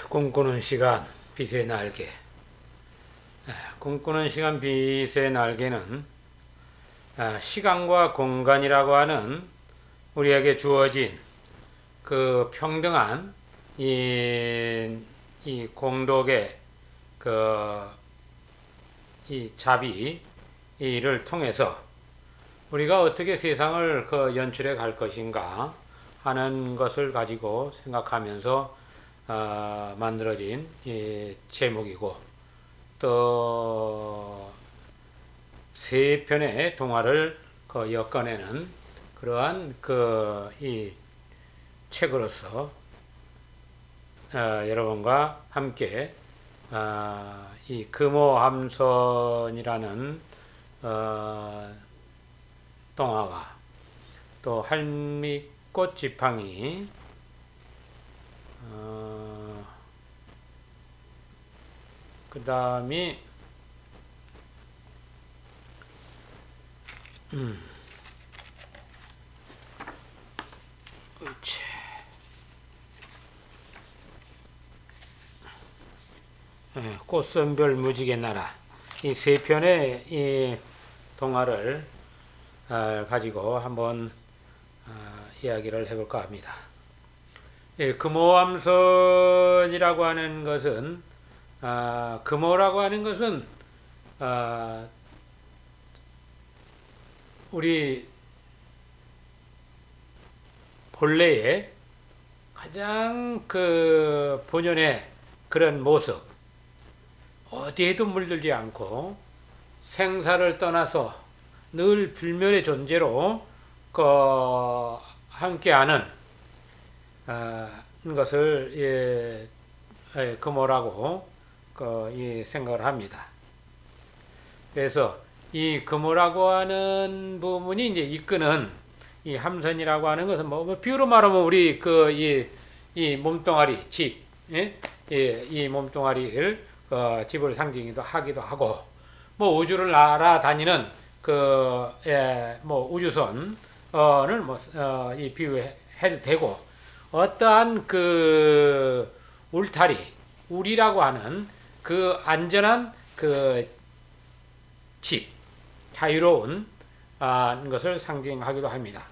꿈꾸는 시간 빛의 날개. 꿈꾸는 시간 빛의 날개는 시간과 공간이라고 하는 우리에게 주어진 그 평등한 이 공덕의 이 자비를 통해서 우리가 어떻게 세상을 연출해 갈 것인가 하는 것을 가지고 생각하면서 만들어진 제목이고, 또 세 편의 동화를 엮어내는 그러한 이 책으로서 여러분과 함께 이 금호함선이라는 동화와 또 할미꽃 지팡이, 그 다음이 꽃선별 무지개 나라, 이 세 편의 이 동화를 가지고 한번 이야기를 해볼까 합니다. 금호함선이라고 하는 것은 금호라고 하는 것은 우리 본래의 가장 본연의 그런 모습, 어디에도 물들지 않고 생사를 떠나서 늘 불멸의 존재로 함께하는 것을 금호라고 생각을 합니다. 그래서 이 금호라고 하는 부분이 이제 이끄는 이 함선이라고 하는 것은 비유로 말하면 우리 이 몸뚱아리 집, 이 몸뚱아리를 집을 상징하기도 하기도 하고, 우주를 날아다니는 우주선을 이 비유해도 되고, 어떠한 울타리, 울이라고 하는 안전한 집, 자유로운 것을 상징하기도 합니다.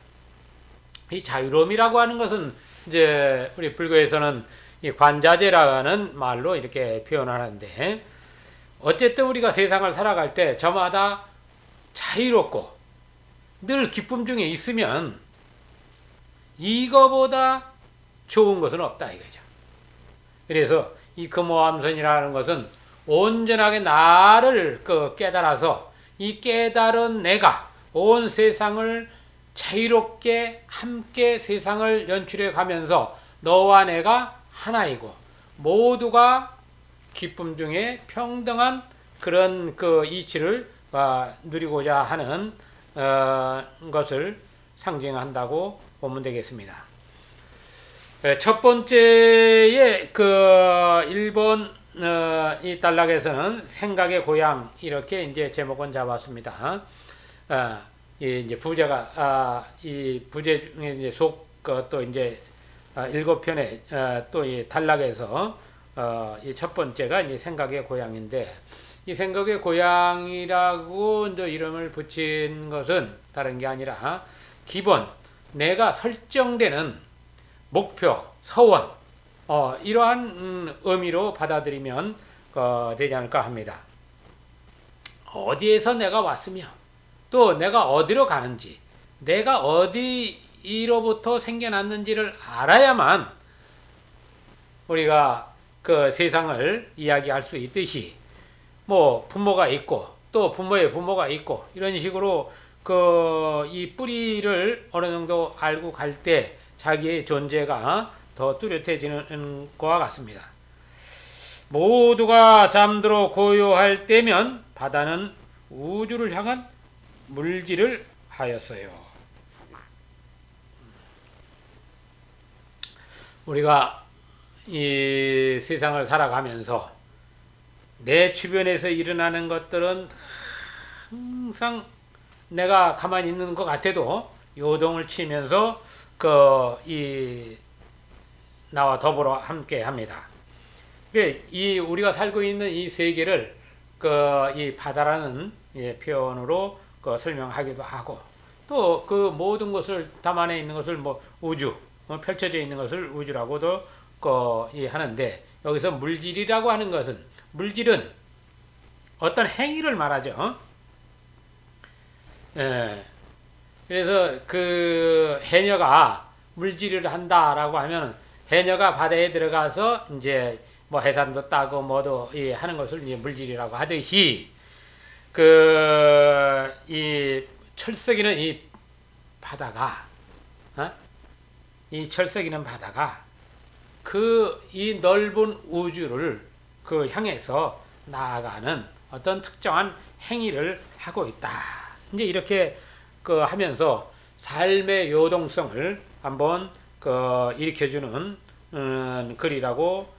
이 자유로움이라고 하는 것은 이제 우리 불교에서는 이 관자재라는 말로 이렇게 표현하는데, 어쨌든 우리가 세상을 살아갈 때 저마다 자유롭고 늘 기쁨 중에 있으면 이거보다 좋은 것은 없다 이거죠. 그래서 이 금호함선이라는 것은 온전하게 나를 깨달아서 이 깨달은 내가 온 세상을 자유롭게 함께 세상을 연출해 가면서 너와 내가 하나이고 모두가 기쁨 중에 평등한 그런 이치를 누리고자 하는 것을 상징한다고 보면 되겠습니다. 첫 번째의 일본 이 단락에서는 생각의 고향, 이렇게 이제 제목은 잡았습니다. 이제 부제가 이 부제 중에 이제 또 이제 7편의 또 이 단락에서 이 첫 번째가 이제 생각의 고향인데, 이 생각의 고향이라고 이제 이름을 붙인 것은 다른 게 아니라 기본 내가 설정되는 목표, 서원, 이러한 의미로 받아들이면 되지 않을까 합니다. 어디에서 내가 왔으며 또 내가 어디로 가는지, 내가 어디로부터 생겨났는지를 알아야만 우리가 세상을 이야기할 수 있듯이, 부모가 있고 또 부모의 부모가 있고 이런 식으로 이 뿌리를 어느 정도 알고 갈 때 자기의 존재가 더 뚜렷해지는 것과 같습니다. 모두가 잠들어 고요할 때면 바다는 우주를 향한 물질을 하였어요. 우리가 이 세상을 살아가면서 내 주변에서 일어나는 것들은 항상 내가 가만히 있는 것 같아도 요동을 치면서 나와 더불어 함께 합니다. 이 우리가 살고 있는 이 세계를 이 바다라는 표현으로 설명하기도 하고, 또 그 모든 것을 담아내 있는 것을 뭐 우주, 펼쳐져 있는 것을 우주라고도 하는데, 여기서 물질이라고 하는 것은, 물질은 어떤 행위를 말하죠. 그래서 그 해녀가 물질을 한다라고 하면, 해녀가 바다에 들어가서 이제 뭐 해산도 따고 뭐도 하는 것을 이제 물질이라고 하듯이, 이 철썩이는 이 바다가, 이 철썩이는 바다가 이 넓은 우주를 향해서 나아가는 어떤 특정한 행위를 하고 있다. 이제 이렇게 하면서 삶의 요동성을 한번 일으켜주는 글이라고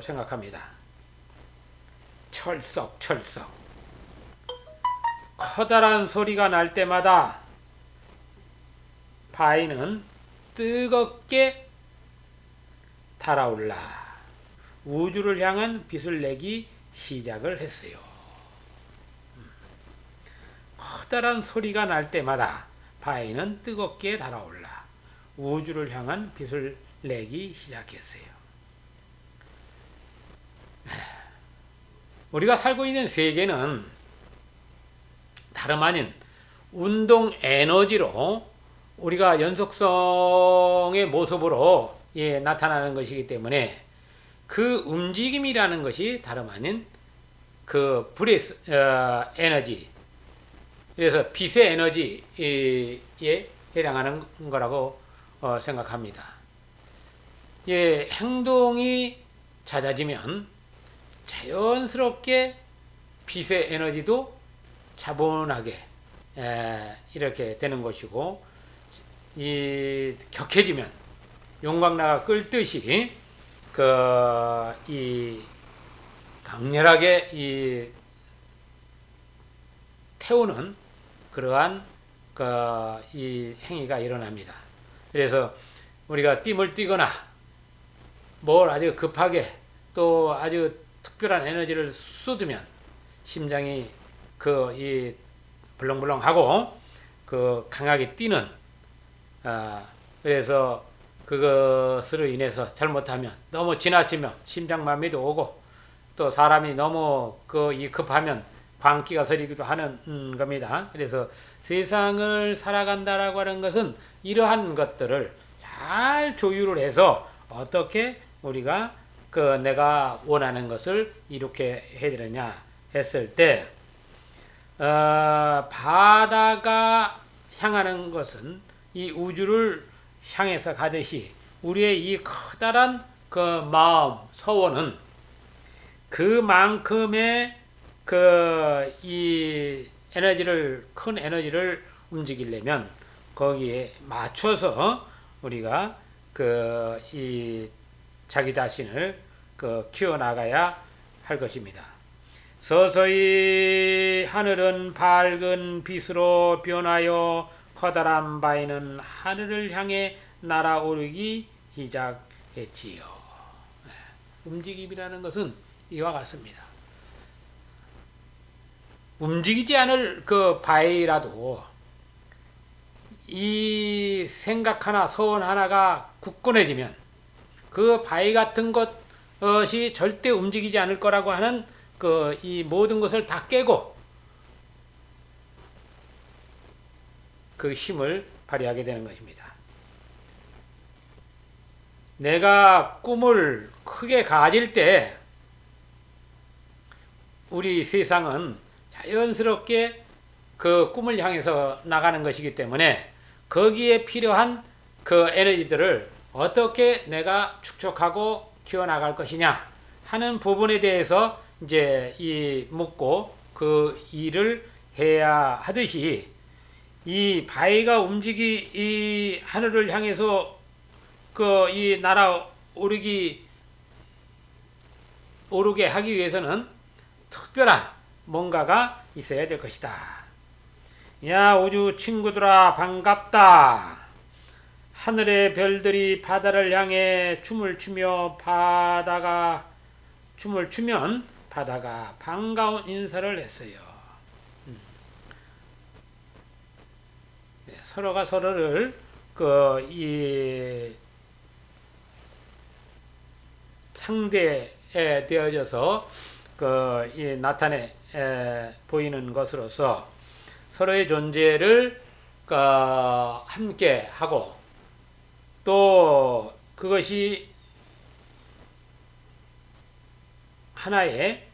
생각합니다. 철썩. 커다란 소리가 날 때마다 바위는 뜨겁게 달아올라 우주를 향한 빛을 내기 시작을 했어요. 커다란 소리가 날 때마다 바위는 뜨겁게 달아올라 우주를 향한 빛을 내기 시작했어요. 우리가 살고 있는 세계는 다름 아닌 운동 에너지로 우리가 연속성의 모습으로 나타나는 것이기 때문에, 그 움직임이라는 것이 다름 아닌 불의 에너지, 그래서 빛의 에너지에 해당하는 거라고 생각합니다. 행동이 잦아지면 자연스럽게 빛의 에너지도 차분하게 이렇게 되는 것이고, 격해지면 용광로가 끓듯이 강렬하게 태우는 그러한 이 행위가 일어납니다. 그래서 우리가 띠을 띠거나 뭘 아주 급하게 또 아주 특별한 에너지를 쏟으면 심장이 이 불렁불렁하고 강하게 뛰는, 그래서 그것으로 인해서 잘못하면 너무 지나치면 심장마비도 오고, 또 사람이 너무 급하면 광기가 서리기도 하는 겁니다. 그래서 세상을 살아간다라고 하는 것은 이러한 것들을 잘 조율을 해서 어떻게 우리가 내가 원하는 것을 이렇게 해야 되느냐 했을 때, 바다가 향하는 것은 이 우주를 향해서 가듯이 우리의 이 커다란 마음, 서원은 그만큼의 이 에너지를, 큰 에너지를 움직이려면 거기에 맞춰서 우리가 이 자기 자신을 키워나가야 할 것입니다. 서서히 하늘은 밝은 빛으로 변하여 커다란 바위는 하늘을 향해 날아오르기 시작했지요. 움직임이라는 것은 이와 같습니다. 움직이지 않을 바위라도 이 생각 하나, 서원 하나가 굳건해지면 그 바위 같은 것이 절대 움직이지 않을 거라고 하는 이 모든 것을 다 깨고 그 힘을 발휘하게 되는 것입니다. 내가 꿈을 크게 가질 때 우리 세상은 자연스럽게 그 꿈을 향해서 나가는 것이기 때문에 거기에 필요한 에너지들을 어떻게 내가 축적하고 키워나갈 것이냐 하는 부분에 대해서 이제 묻고 그 일을 해야 하듯이, 이 바위가 이 하늘을 향해서 이 날아오르게 하기 위해서는 특별한 뭔가가 있어야 될 것이다. 야, 우주 친구들아, 반갑다. 하늘의 별들이 바다를 향해 춤을 추며 바다가 춤을 추면 바다가 반가운 인사를 했어요. 서로가 서로를 이 상대에 되어져서 이 나타내 보이는 것으로서 서로의 존재를 함께 하고, 또 그것이 하나의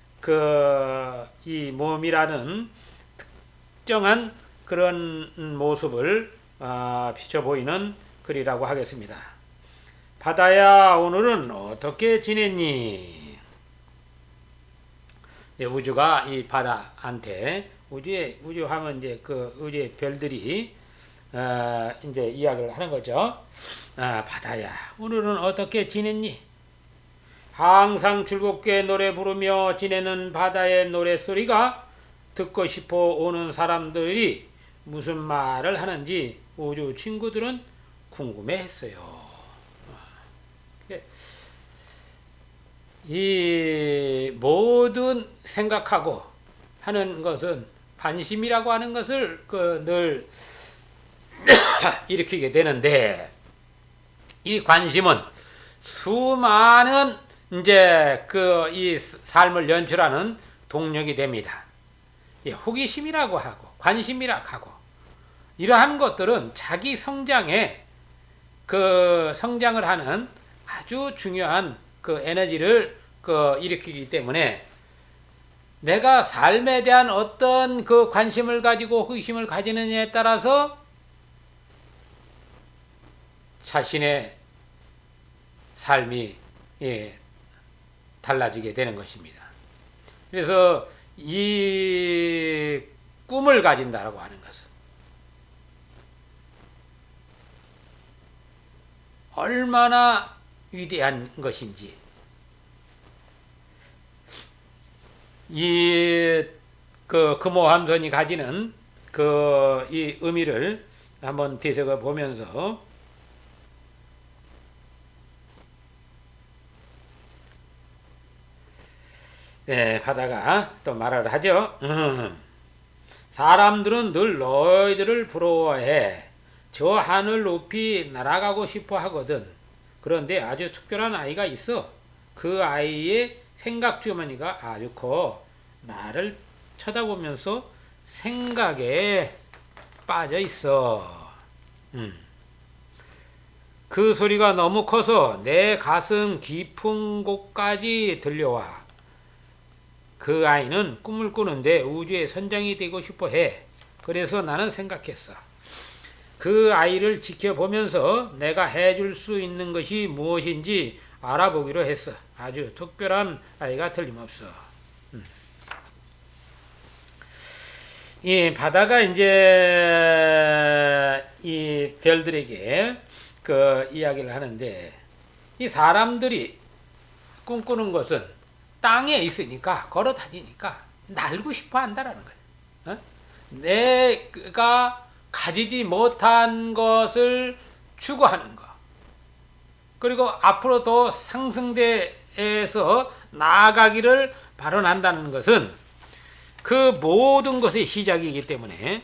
이 몸이라는 특정한 그런 모습을 비춰 보이는 글이라고 하겠습니다. 바다야, 오늘은 어떻게 지냈니? 우주가 이 바다한테, 우주 하면 이제 우주의 별들이 이제 이야기를 하는 거죠. 바다야, 오늘은 어떻게 지냈니? 항상 즐겁게 노래 부르며 지내는 바다의 노랫소리가 듣고 싶어 오는 사람들이 무슨 말을 하는지 우주 친구들은 궁금해했어요. 이 모든 생각하고 하는 것은 관심이라고 하는 것을 늘 일으키게 되는데, 이 관심은 수많은 이제 이 삶을 연출하는 동력이 됩니다. 호기심이라고 하고 관심이라고 하고 이러한 것들은 자기 성장에 성장을 하는 아주 중요한 에너지를 일으키기 때문에, 내가 삶에 대한 어떤 관심을 가지고 호기심을 가지느냐에 따라서 자신의 삶이 달라지게 되는 것입니다. 그래서 이 꿈을 가진다라고 하는 것은 얼마나 위대한 것인지, 이 금호함선이 가지는 이 의미를 한번 되새겨 보면서, 바다가 또 말을 하죠. 사람들은 늘 너희들을 부러워해. 저 하늘 높이 날아가고 싶어 하거든. 그런데 아주 특별한 아이가 있어. 그 아이의 생각 주머니가 아주 커. 나를 쳐다보면서 생각에 빠져 있어. 그 소리가 너무 커서 내 가슴 깊은 곳까지 들려와. 그 아이는 꿈을 꾸는데 우주의 선장이 되고 싶어 해. 그래서 나는 생각했어. 그 아이를 지켜보면서 내가 해줄 수 있는 것이 무엇인지 알아보기로 했어. 아주 특별한 아이가 틀림없어. 이 바다가 이제 이 별들에게 이야기를 하는데, 이 사람들이 꿈꾸는 것은 땅에 있으니까, 걸어 다니니까 날고 싶어 한다라는 거예요. 내가 가지지 못한 것을 추구하는 것, 그리고 앞으로 더 상승돼서 나아가기를 발언한다는 것은 그 모든 것의 시작이기 때문에,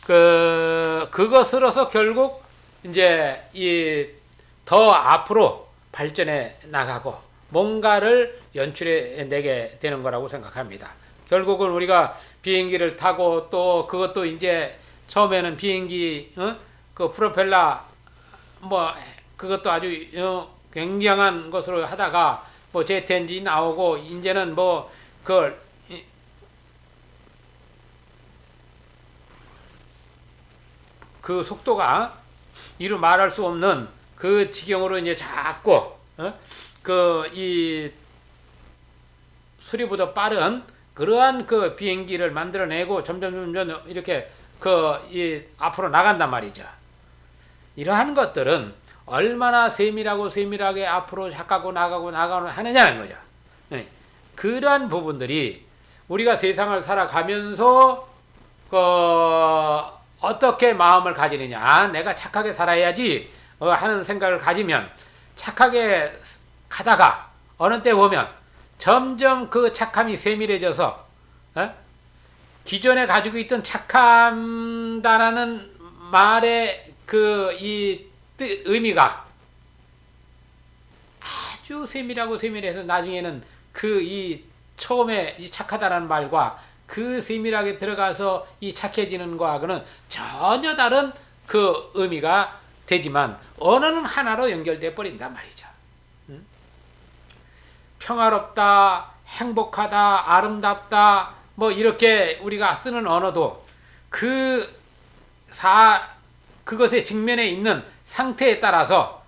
그것으로서 결국 이제 더 앞으로 발전해 나가고 뭔가를 연출해 내게 되는 거라고 생각합니다. 결국은 우리가 비행기를 타고, 또 그것도 이제 처음에는 비행기 프로펠러 그것도 아주 굉장한 것으로 하다가 제트 엔진이 나오고, 이제는 그 속도가 이루 말할 수 없는 그 지경으로 이제 자꾸 이 소리보다 빠른 그러한 비행기를 만들어내고 점점 이렇게 앞으로 나간단 말이죠. 이러한 것들은 얼마나 세밀하게 앞으로 나가고 하느냐는 거죠. 그러한 부분들이 우리가 세상을 살아가면서 어떻게 마음을 가지느냐, 내가 착하게 살아야지 하는 생각을 가지면 착하게 가다가 어느 때 보면 점점 그 착함이 세밀해져서 기존에 가지고 있던 착함다라는 말의 그 이 의미가 아주 세밀하고 세밀해서 나중에는 그 이 처음에 이 착하다라는 말과 그 세밀하게 들어가서 이 착해지는 거하고는 전혀 다른 그 의미가 되지만 언어는 하나로 연결돼 버린단 말이죠. 평화롭다, 행복하다, 아름답다, 뭐 이렇게 우리가 쓰는 언어도 그것의 직면에 있는 상태에 따라서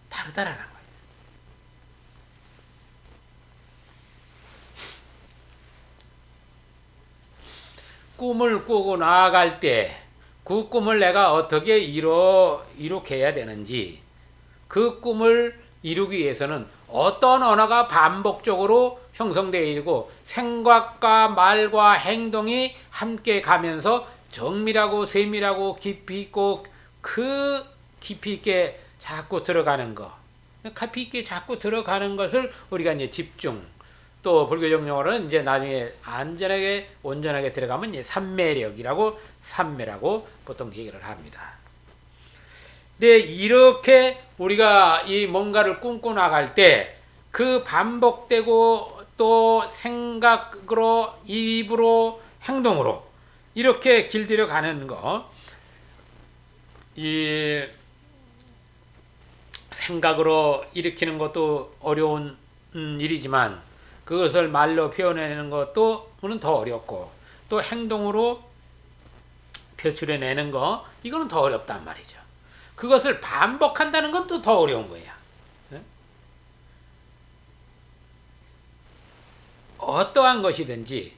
다르다라는 거예요. 꿈을 꾸고 나아갈 때 그 꿈을 내가 어떻게 이룩해야 되는지, 그 꿈을 이루기 위해서는 어떤 언어가 반복적으로 형성되어 있고 생각과 말과 행동이 함께 가면서 정밀하고 세밀하고 깊이 있고 그 깊이 있게 자꾸 들어가는 거, 깊이 있게 자꾸 들어가는 것을 우리가 이제 집중, 또 불교적 용어로는 이제 나중에 안전하게 온전하게 들어가면 이제 삼매력이라고, 삼매라고 보통 얘기를 합니다. 근데 이렇게 우리가 이 뭔가를 꿈꿔 나갈 때 그 반복되고 또 생각으로, 입으로, 행동으로 이렇게 길들여 가는 거, 이 생각으로 일으키는 것도 어려운 일이지만 그것을 말로 표현해내는 것도는 더 어렵고, 또 행동으로 표출해내는 거, 이거는 더 어렵단 말이죠. 그것을 반복한다는 건 또 더 어려운 거야. 어떠한 것이든지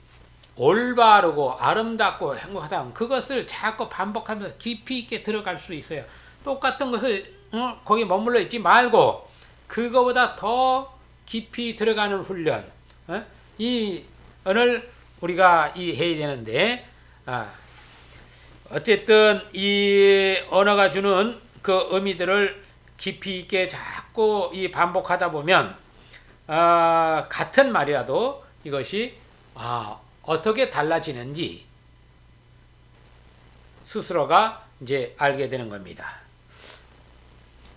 올바르고 아름답고 행복하다, 그것을 자꾸 반복하면서 깊이 있게 들어갈 수 있어요. 똑같은 것을 거기 머물러 있지 말고 그거보다 더 깊이 들어가는 훈련, 이 오늘 우리가 해야 되는데, 어쨌든 이 언어가 주는 그 의미들을 깊이 있게 자꾸 반복하다 보면 같은 말이라도 이것이 어떻게 달라지는지 스스로가 이제 알게 되는 겁니다.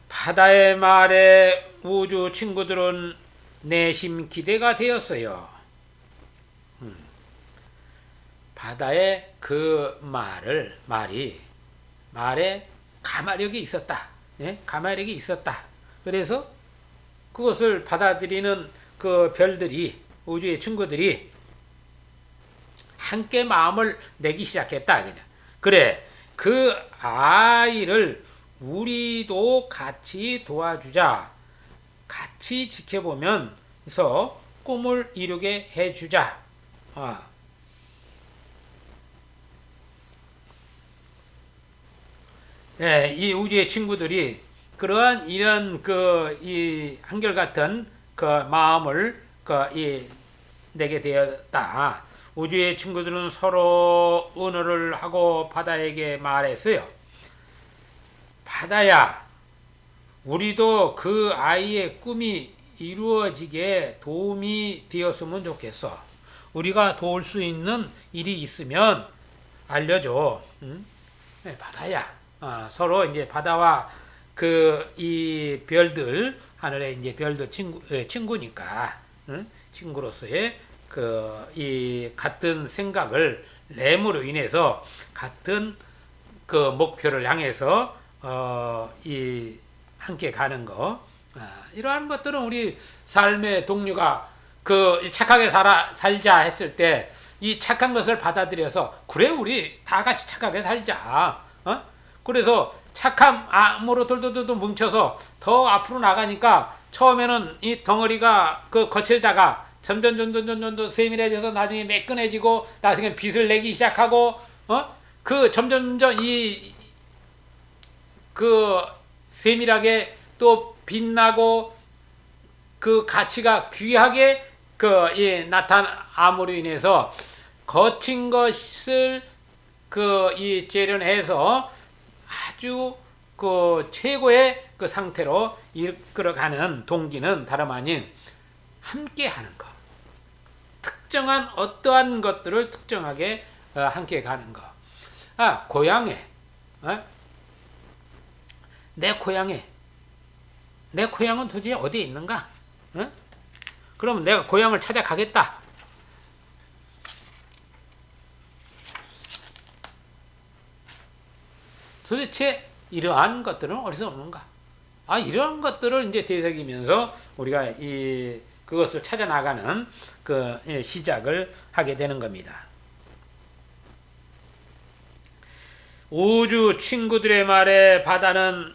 바다의 말에 우주 친구들은 내심 기대가 되었어요. 바다의 그 말에 가마력이 있었다. 가마력이 있었다. 그래서 그것을 받아들이는 그 별들이, 우주의 친구들이 함께 마음을 내기 시작했다. 그냥. 그래, 그 아이를 우리도 같이 도와주자. 같이 지켜보면서 꿈을 이루게 해주자. 네, 이 우주의 친구들이 그러한 이런 이 한결같은 그 마음을 내게 되었다. 우주의 친구들은 서로 언어를 하고 바다에게 말했어요. 바다야, 우리도 그 아이의 꿈이 이루어지게 도움이 되었으면 좋겠어. 우리가 도울 수 있는 일이 있으면 알려줘. 응? 네, 바다야. 서로 이제 바다와 이 별들, 하늘의 이제 별들 친구니까, 응? 친구로서의 이 같은 생각을 램으로 인해서 같은 그 목표를 향해서 함께 가는 거, 이러한 것들은 우리 삶의 동료가 착하게 살자 했을 때 이 착한 것을 받아들여서, 그래 우리 다 같이 착하게 살자. 그래서 착함으로 돌돌돌 뭉쳐서 더 앞으로 나가니까 처음에는 이 덩어리가 거칠다가 점점 세밀해져서 나중에 매끈해지고 나중에 빛을 내기 시작하고, 점점 세밀하게 또 빛나고 그 가치가 귀하게 나타남으로 인해서 거친 것을 재련해서 아주 그 최고의 그 상태로 이끌어가는 동기는 다름 아닌 함께 하는 것. 특정한 어떠한 것들을 특정하게 함께 가는 것. 고향에, 내 고향에, 내 고향은 도대체 어디에 있는가? 그러면 내가 고향을 찾아가겠다. 도대체 이러한 것들은 어디서 오는가? 이런 것들을 이제 되새기면서 우리가 그것을 찾아 나가는 시작을 하게 되는 겁니다. 우주 친구들의 말에 바다는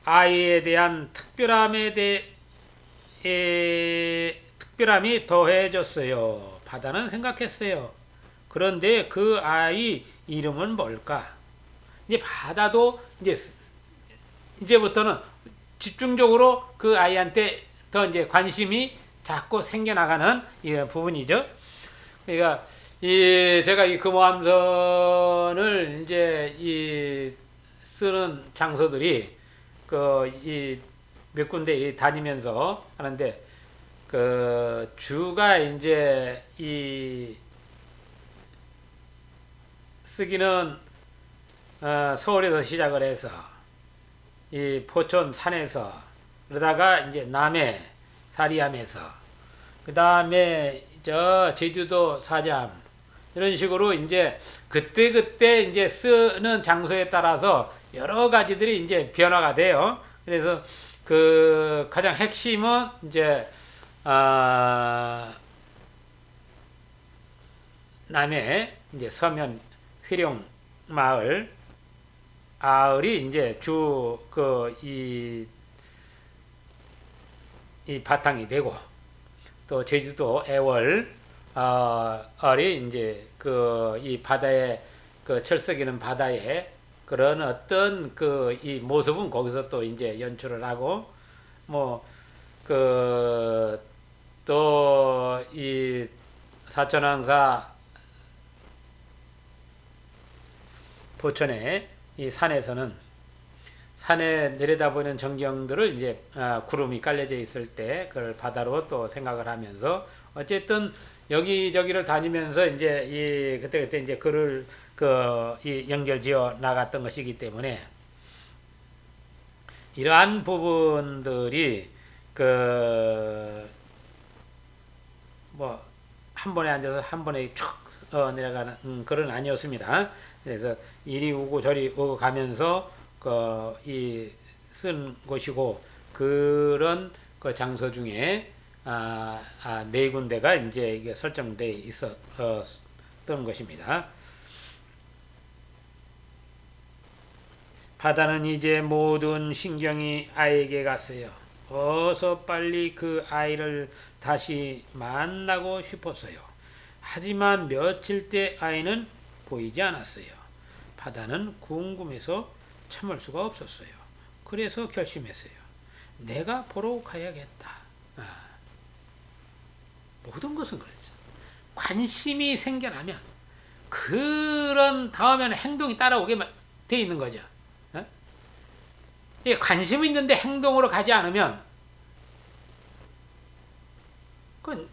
아이에 대한 특별함이 더해졌어요. 바다는 생각했어요. 그런데 그 아이 이름은 뭘까? 이제 바다도 이제부터는 집중적으로 그 아이한테 더 이제 관심이 자꾸 생겨나가는 부분이죠. 그러니까 제가 이 금호함선을 이제 쓰는 장소들이 몇 군데 다니면서 하는데 주가 이제 쓰기는 서울에서 시작을 해서 이 포천 산에서 그러다가 이제 남해 사리암에서 그 다음에 제주도 사잠 이런 식으로 이제 그때 이제 쓰는 장소에 따라서 여러 가지들이 이제 변화가 돼요. 그래서 가장 핵심은 이제 남해 이제 서면 회룡 마을 아을이 이제 이 바탕이 되고 또 제주도 애월 이 이제 이 바다에 철썩이는 바다에 그런 어떤 이 모습은 거기서 또 이제 연출을 하고 또 이 사천왕사 포천의 이 산에서는 산에 내려다보는 전경들을 이제 구름이 깔려져 있을 때 그걸 바다로 또 생각을 하면서 어쨌든 여기저기를 다니면서 이제 그때 이제 글을 연결지어 나갔던 것이기 때문에 이러한 부분들이 한 번에 앉아서 한 번에 쭉 내려가는 글은 아니었습니다. 그래서 이리 오고 저리 오고 가면서 쓴 것이고 그런 장소 중에 네 군데가 이제 이게 설정돼 있었던 것입니다. 바다는 이제 모든 신경이 아이에게 갔어요. 어서 빨리 그 아이를 다시 만나고 싶었어요. 하지만 며칠째 아이는 보이지 않았어요. 바다는 궁금해서 참을 수가 없었어요. 그래서 결심했어요. 내가 보러 가야겠다. 모든 것은 그렇죠. 관심이 생겨나면 그런 다음에는 행동이 따라오게 돼 있는 거죠. 관심이 있는데 행동으로 가지 않으면 그건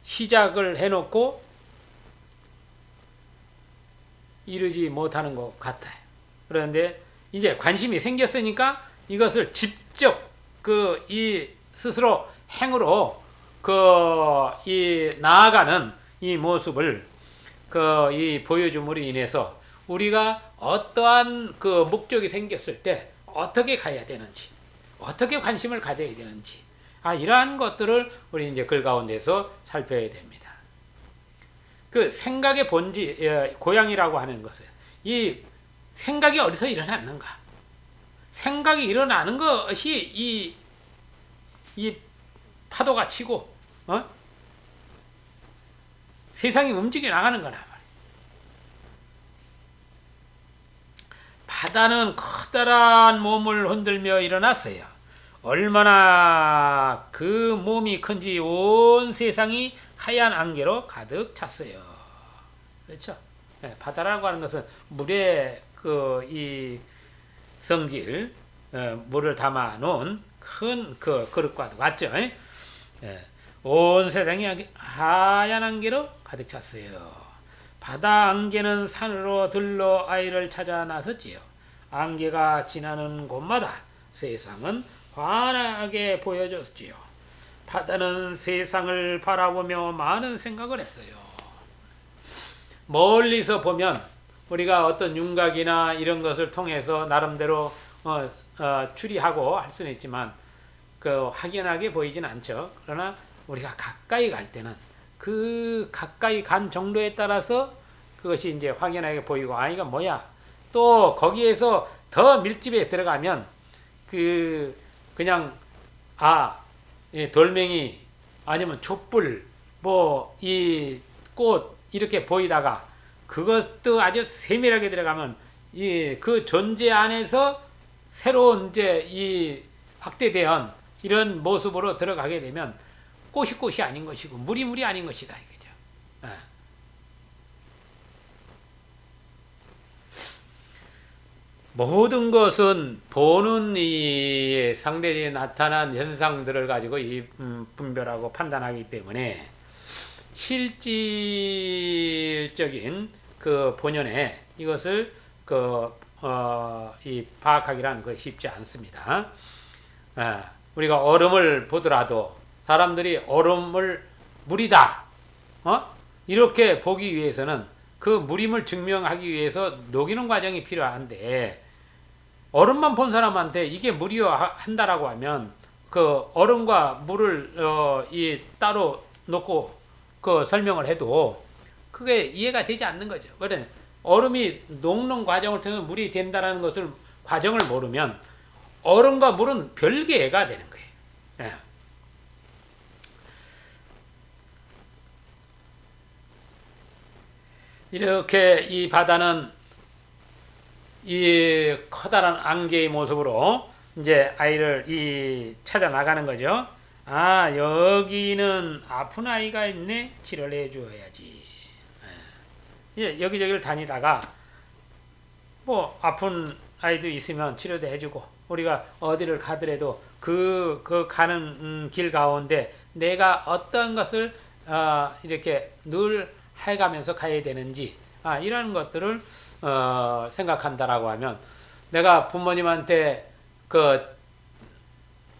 시작을 해놓고 이루지 못하는 것 같아요. 그런데 이제 관심이 생겼으니까 이것을 직접 이 스스로 행으로 나아가는 이 모습을 이 보여줌으로 인해서 우리가 어떠한 목적이 생겼을 때 어떻게 가야 되는지, 어떻게 관심을 가져야 되는지, 이러한 것들을 우리 이제 글 가운데서 살펴야 됩니다. 생각의 본질, 고향이라고 하는 것은 이 생각이 어디서 일어났는가? 생각이 일어나는 것이 이 파도가 치고, 세상이 움직여 나가는 거란 말이에요. 바다는 커다란 몸을 흔들며 일어났어요. 얼마나 그 몸이 큰지 온 세상이 하얀 안개로 가득 찼어요. 그렇죠? 바다라고 하는 것은 물의 그 이 성질, 물을 담아 놓은 큰 그 그릇과도 같죠. 온 세상이 하얀 안개로 가득 찼어요. 바다 안개는 산으로 들러 아이를 찾아 나섰지요. 안개가 지나는 곳마다 세상은 환하게 보여졌지요. 바다는 세상을 바라보며 많은 생각을 했어요. 멀리서 보면 우리가 어떤 윤곽이나 이런 것을 통해서 나름대로 추리하고 할 수는 있지만 그 확연하게 보이진 않죠. 그러나 우리가 가까이 갈 때는 그 가까이 간 정도에 따라서 그것이 이제 확연하게 보이고, 아, 이거 뭐야? 또 거기에서 더 밀집에 들어가면 그냥 돌멩이 아니면 촛불 뭐 이 꽃 이렇게 보이다가 그것도 아주 세밀하게 들어가면 그 존재 안에서 새로운 이제 이 확대된 이런 모습으로 들어가게 되면 꽃이 아닌 것이고 물이 아닌 것이다 이거죠. 모든 것은 보는 이 상대에 나타난 현상들을 가지고 분별하고 판단하기 때문에 실질적인 그 본연의 이것을 이 파악하기란 그 쉽지 않습니다. 우리가 얼음을 보더라도 사람들이 얼음을 물이다, 이렇게 보기 위해서는 그 물임을 증명하기 위해서 녹이는 과정이 필요한데, 얼음만 본 사람한테 이게 물이요 한다라고 하면 그 얼음과 물을 따로 놓고 그 설명을 해도 그게 이해가 되지 않는 거죠. 그래 얼음이 녹는 과정을 통해서 물이 된다라는 것을 과정을 모르면 얼음과 물은 별개가 되는 거예요. 이렇게 이 바다는 이 커다란 안개의 모습으로 이제 아이를 찾아 나가는 거죠. 아, 여기는 아픈 아이가 있네. 치료를 해줘야지. 여기저기를 다니다가 뭐 아픈 아이도 있으면 치료도 해주고, 우리가 어디를 가더라도 그 가는 길 가운데 내가 어떤 것을 이렇게 늘 해가면서 가야 되는지, 이런 것들을 생각한다라고 하면, 내가 부모님한테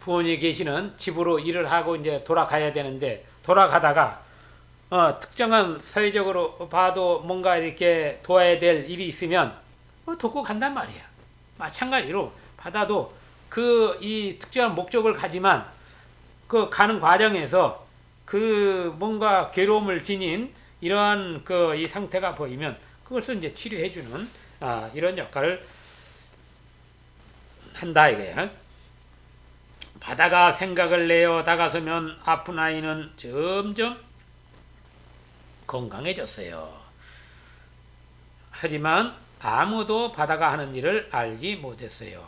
부모님이 계시는 집으로 일을 하고 이제 돌아가야 되는데, 돌아가다가 특정한 사회적으로 봐도 뭔가 이렇게 도와야 될 일이 있으면 돕고 간단 말이야. 마찬가지로 바다도 이 특정한 목적을 가지만 그 가는 과정에서 뭔가 괴로움을 지닌 이러한 이 상태가 보이면 그것을 이제 치료해주는 이런 역할을 한다 이거야. 바다가 생각을 내어 다가서면 아픈 아이는 점점 건강해졌어요. 하지만 아무도 바다가 하는 일을 알지 못했어요.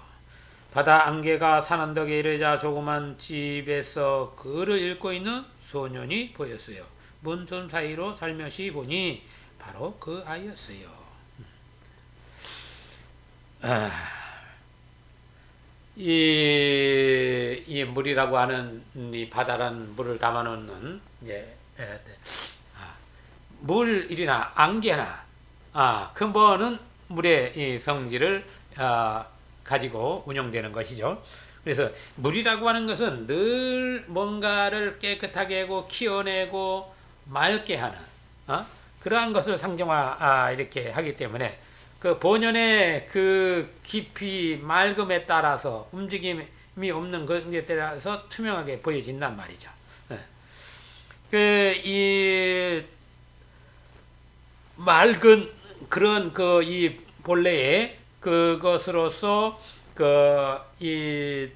바다 안개가 산언덕에 이르자 조그만 집에서 글을 읽고 있는 소년이 보였어요. 문틈 사이로 살며시 보니 바로 그 아이였어요. 이 물이라고 하는 이 바다라는 물을 담아놓는 물이나 안개나 근본은 물의 이 성질을 가지고 운영되는 것이죠. 그래서 물이라고 하는 것은 늘 뭔가를 깨끗하게 하고 키워내고 맑게 하는 그러한 것을 상정화 이렇게 하기 때문에 그 본연의 그 깊이 맑음에 따라서 움직임이 없는 것에 따라서 투명하게 보여진단 말이죠. 이 맑은 그런 이 본래의 그것으로서 돼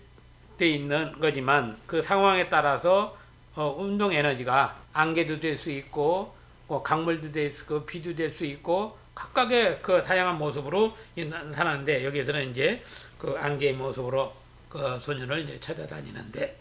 있는 거지만 그 상황에 따라서 운동 에너지가 안개도 될 수 있고 강물도 될 수 있고 비도 될 수 있고 각각의 그 다양한 모습으로 나타나는데, 여기에서는 이제 그 안개의 모습으로 그 소년을 이제 찾아다니는데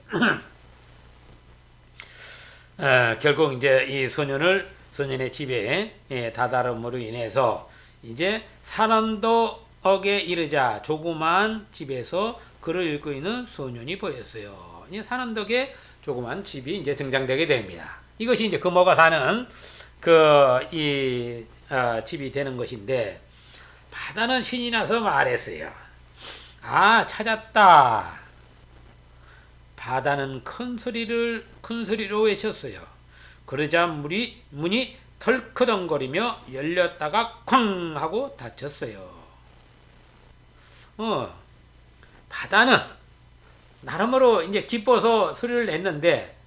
결국 이제 이 소년을 소년의 집에 다다름으로 인해서 이제 산언도역에 이르자 조그만 집에서 글을 읽고 있는 소년이 보였어요. 이제 산언덕에 조그만 집이 이제 등장되게 됩니다. 이것이 이제 금호가 사는 집이 되는 것인데, 바다는 신이 나서 말했어요. 아, 찾았다. 바다는 큰 소리로 외쳤어요. 그러자 문이 덜커덩거리며 열렸다가 쾅 하고 닫혔어요. 바다는 나름으로 이제 기뻐서 소리를 냈는데,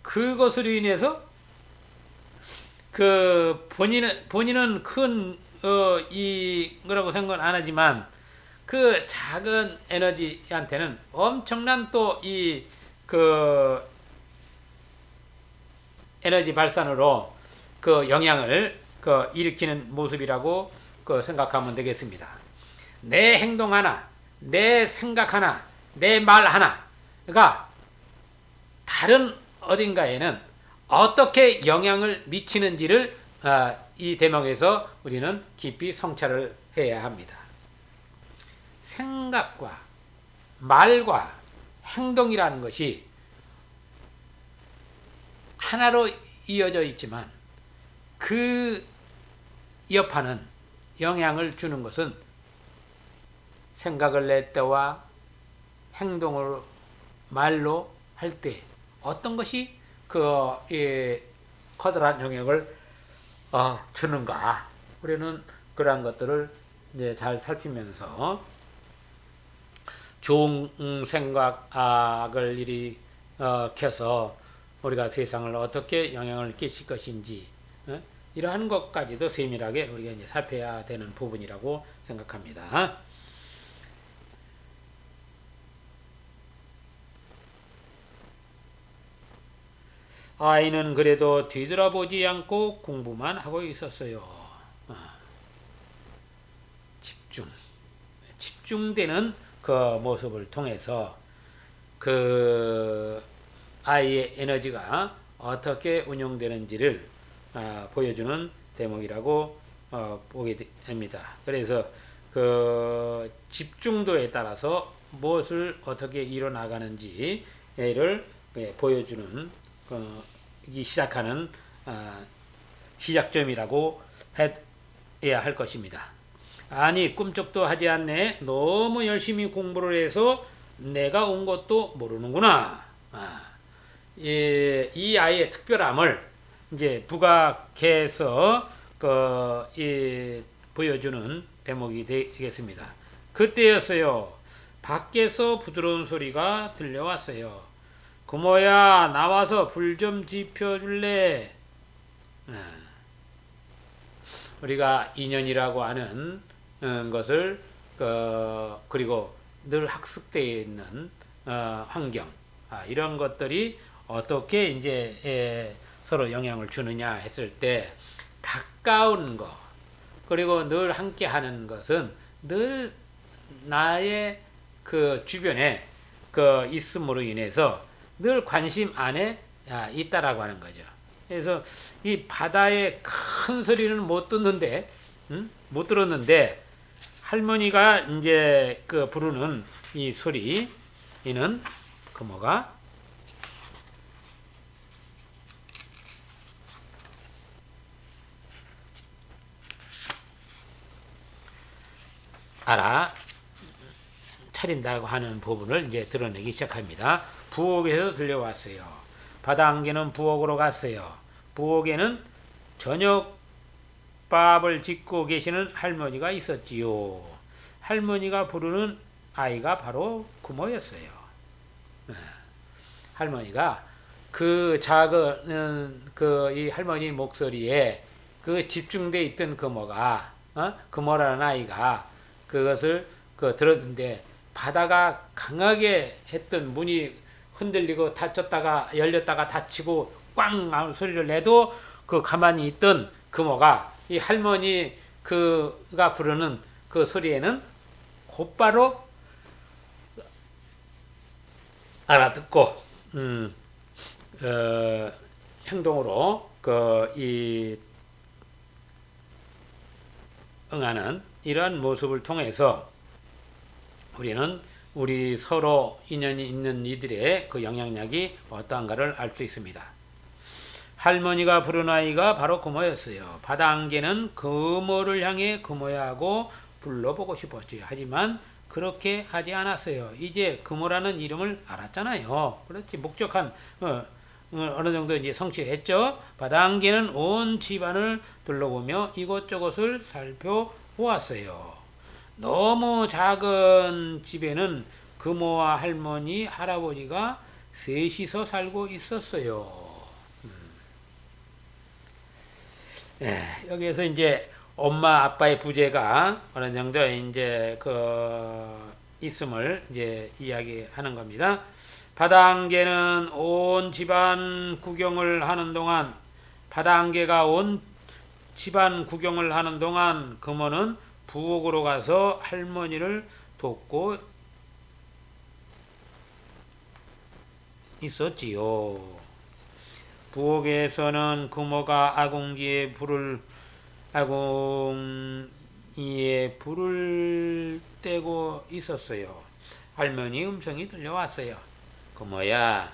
그것으로 인해서 본인은 큰 이거라고 생각은 안 하지만, 그 작은 에너지한테는 엄청난 또 에너지 발산으로 그 영향을 일으키는 모습이라고 생각하면 되겠습니다. 내 행동 하나, 내 생각 하나, 내 말 하나가 다른 어딘가에는 어떻게 영향을 미치는지를 이 대목에서 우리는 깊이 성찰을 해야 합니다. 생각과 말과 행동이라는 것이 하나로 이어져 있지만, 그 여파는 영향을 주는 것은 생각을 낼 때와 행동을 말로 할 때 어떤 것이 커다란 영향을 주는가, 우리는 그러한 것들을 이제 잘 살피면서 좋은 생각을 일으켜서 우리가 세상을 어떻게 영향을 끼칠 것인지, 이러한 것까지도 세밀하게 우리가 이제 살펴야 되는 부분이라고 생각합니다. 아이는 그래도 뒤돌아보지 않고 공부만 하고 있었어요. 집중되는 그 모습을 통해서 그 아이의 에너지가 어떻게 운용되는지를 보여주는 대목이라고 보게 됩니다. 그래서 그 집중도에 따라서 무엇을 어떻게 이뤄나가는지를 보여주는 시작하는 시작점이라고 해야 할 것입니다. 아니, 꿈쩍도 하지 않네. 너무 열심히 공부를 해서 내가 온 것도 모르는구나. 이 아이의 특별함을 이제 부각해서 보여주는 대목이 되겠습니다. 그때였어요. 밖에서 부드러운 소리가 들려왔어요. 금호야, 나와서 불 좀 지펴줄래? 우리가 인연이라고 하는 것을 그리고 늘 학습되어 있는 환경, 이런 것들이 어떻게 이제 서로 영향을 주느냐 했을 때, 가까운 것 그리고 늘 함께 하는 것은 늘 나의 그 주변에 있음으로 인해서 늘 관심 안에 있다라고 하는 거죠. 그래서 이 바다의 큰 소리는 못 들었는데 할머니가 이제 부르는 이 소리, 이는 금호가 차린다고 하는 부분을 이제 드러내기 시작합니다. 부엌에서 들려왔어요. 바다 안개는 부엌으로 갔어요. 부엌에는 저녁밥을 짓고 계시는 할머니가 있었지요. 할머니가 부르는 아이가 바로 금호였어요. 할머니가 그 작은 이 할머니 목소리에 집중돼 있던 금호가, 금호라는 아이가 그것을 들었는데, 바다가 강하게 했던 문이 흔들리고 닫혔다가 열렸다가 닫히고 꽝 하는 소리를 내도 가만히 있던 금호가 이 할머니 가 부르는 그 소리에는 곧바로 알아듣고 행동으로 이 응하는 이러한 모습을 통해서 우리는 우리 서로 인연이 있는 이들의 그 영향력이 어떠한가를 알 수 있습니다. 할머니가 부른 아이가 바로 금호였어요. 바다안개는 금호를 향해 금호야하고 불러보고 싶었지요. 하지만 그렇게 하지 않았어요. 이제 금호라는 이름을 알았잖아요. 그렇지. 목적한 어느 정도 이제 성취했죠. 바다안개는 온 집안을 둘러보며 이곳저곳을 살펴보았어요. 너무 작은 집에는 금호와 할머니, 할아버지가 셋이서 살고 있었어요. 여기에서 이제 엄마 아빠의 부재가 어느 정도 이제 있음을 이제 이야기하는 겁니다. 바다안개는 온 집안 구경을 하는 동안 바다안개가 온 집안 구경을 하는 동안 금호는 부엌으로 가서 할머니를 돕고 있었지요. 부엌에서는 금호가 아궁이에 불을 떼고 있었어요. 할머니 음성이 들려왔어요. 금호야,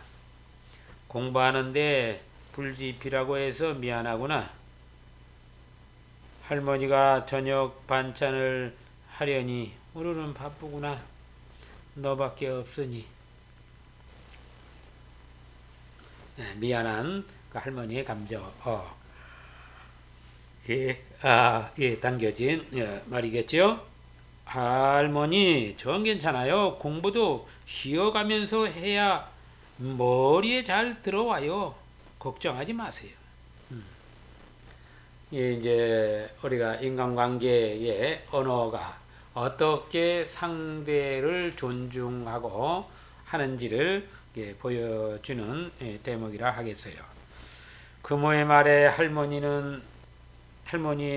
공부하는데 불지피라고 해서 미안하구나. 할머니가 저녁 반찬을 하려니 오늘은 바쁘구나. 너밖에 없으니. 미안한 그 할머니의 감정, 담겨진 말이겠죠. 할머니, 전 괜찮아요. 공부도 쉬어가면서 해야 머리에 잘 들어와요. 걱정하지 마세요. 이제 우리가 인간관계의 언어가 어떻게 상대를 존중하고 하는지를 보여주는 대목이라 하겠어요. 금호의 말에 할머니의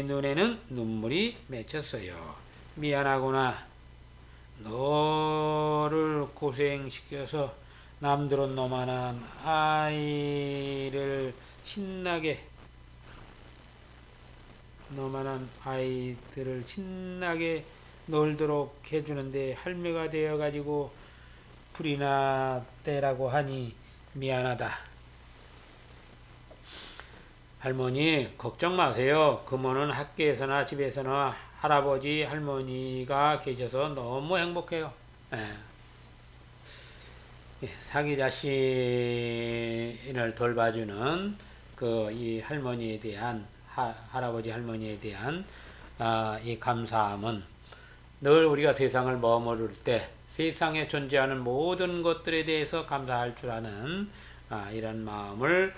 눈에는 눈물이 맺혔어요. 미안하구나. 너를 고생시켜서 남들은 너만한 아이들을 신나게 놀도록 해주는데 할매가 되어가지고 불이나 떼라고 하니 미안하다. 할머니 걱정 마세요. 금호는 학교에서나 집에서나 할아버지 할머니가 계셔서 너무 행복해요. 자기 자신을 돌봐주는 이 할머니에 대한 할아버지 할머니에 대한 이 감사함은 늘 우리가 세상을 머무를 때 세상에 존재하는 모든 것들에 대해서 감사할 줄 아는 이런 마음을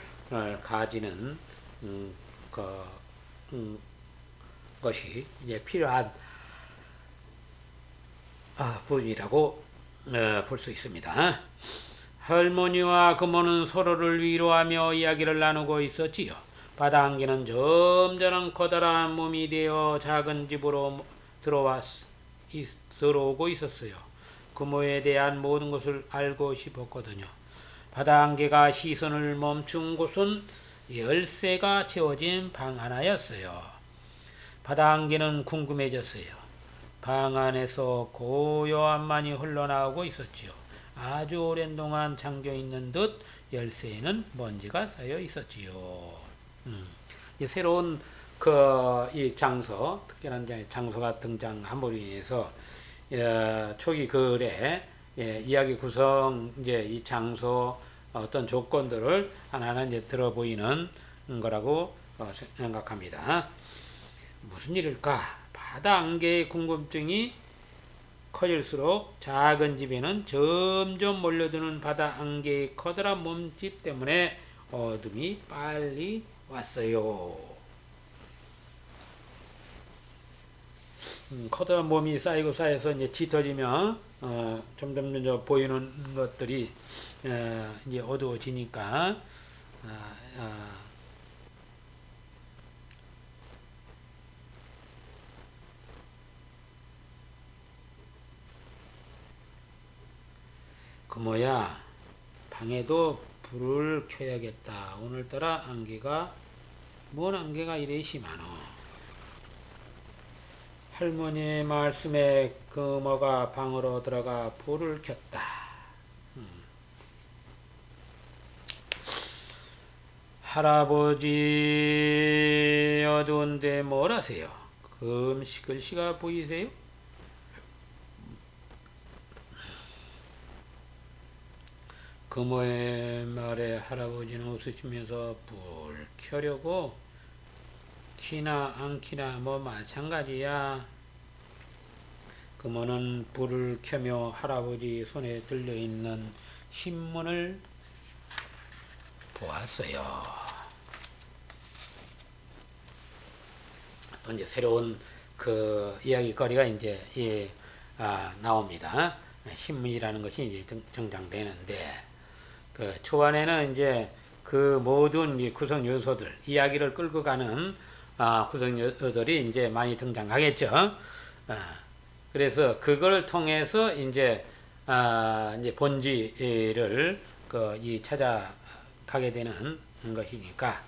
가지는 것이 이제 필요한 부분이라고 볼 수 있습니다. 할머니와 금호는 서로를 위로하며 이야기를 나누고 있었지요. 바다안개는 점점 커다란 몸이 되어 작은 집으로 들어오고 있었어요. 금호에 대한 모든 것을 알고 싶었거든요. 바다안개가 시선을 멈춘 곳은 열쇠가 채워진 방 하나였어요. 바다안개는 궁금해졌어요. 방 안에서 고요함만이 흘러나오고 있었지요. 아주 오랜 동안 잠겨있는 듯 열쇠에는 먼지가 쌓여 있었지요. 새로운 이 장소, 특별한 장소가 등장함으로 인해서 초기 글에 이야기 구성 이 장소 어떤 조건들을 하나하나 이제 들어 보이는 거라고 생각합니다. 무슨 일일까? 바다안개의 궁금증이 커질수록 작은 집에는 점점 몰려드는 바다안개의 커다란 몸집 때문에 어둠이 빨리 왔어요. 커다란 몸이 쌓여서 이제 짙어지면 점점 보이는 것들이 이제 어두워지니까 금호야, 방에도 불을 켜야겠다. 오늘따라 안개가 뭔 안개가 이래 심하노. 할머니의 말씀에 금어가 방으로 들어가 불을 켰다. 할아버지 어두운데 뭘 하세요? 글씨가 보이세요? 금어의 말에 할아버지는 웃으시면서 불 켜려고 키나 안 키나 뭐 마찬가지야. 금어는 불을 켜며 할아버지 손에 들려있는 신문을 보았어요. 또 이제 새로운 그 이야기거리가 이제 나옵니다. 신문이라는 것이 이제 등장되는데, 그 초반에는 이제 그 모든 구성 요소들, 이야기를 끌고 가는 구성 요소들이 이제 많이 등장하겠죠. 그래서 그걸 통해서 이제 본질을 찾아가게 되는 것이니까,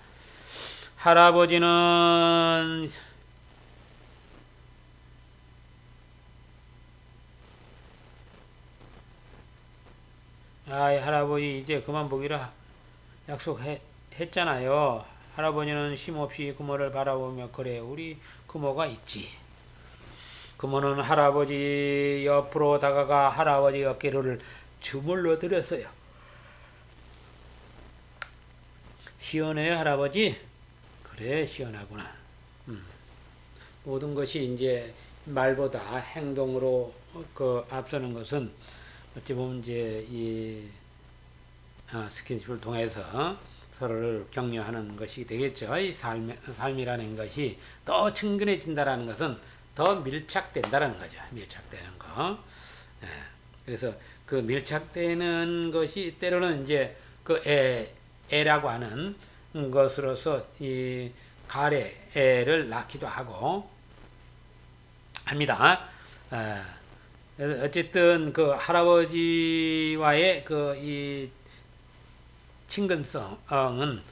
할아버지는 할아버지 이제 그만 보기로 약속했잖아요. 할아버지는 쉼없이 금호를 바라보며, 그래, 우리 금호가 있지. 금호는 할아버지 옆으로 다가가 할아버지 어깨를 주물러 들었어요. 시원해요, 할아버지? 그래, 시원하구나. 모든 것이 이제 말보다 행동으로 앞서는 것은 어찌 보면 이제 이 스킨십을 통해서 서로를 격려하는 것이 되겠죠. 이 삶이라는 것이 더 친근해진다라는 것은 더 밀착된다라는 거죠. 밀착되는 거. 그래서 그 밀착되는 것이 때로는 이제 그 애라고 하는 것으로서 이 가래를 낳기도 하고 합니다. 어쨌든 그 할아버지와의 그 이 친근성은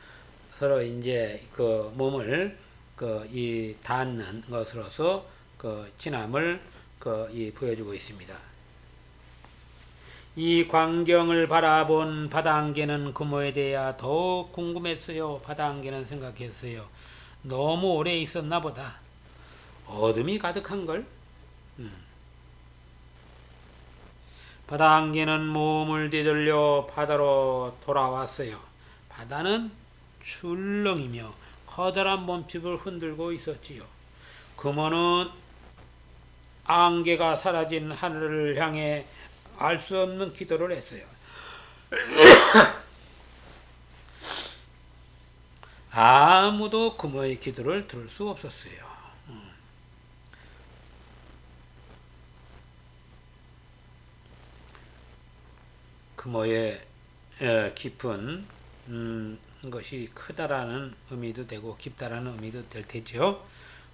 서로 이제 그 몸을 이 닿는 것으로서 그 친함을 보여주고 있습니다. 이 광경을 바라본 바다안개는 금호에 대해 더욱 궁금했어요. 바다안개는 생각했어요. 너무 오래 있었나 보다. 어둠이 가득한걸? 바다안개는 몸을 뒤돌려 바다로 돌아왔어요. 바다는 출렁이며 커다란 몸집을 흔들고 있었지요. 금호는 안개가 사라진 하늘을 향해 알 수 없는 기도를 했어요. 아무도 금호의 기도를 들을 수 없었어요. 금호의 깊은 것이 크다라는 의미도 되고 깊다라는 의미도 될 테죠.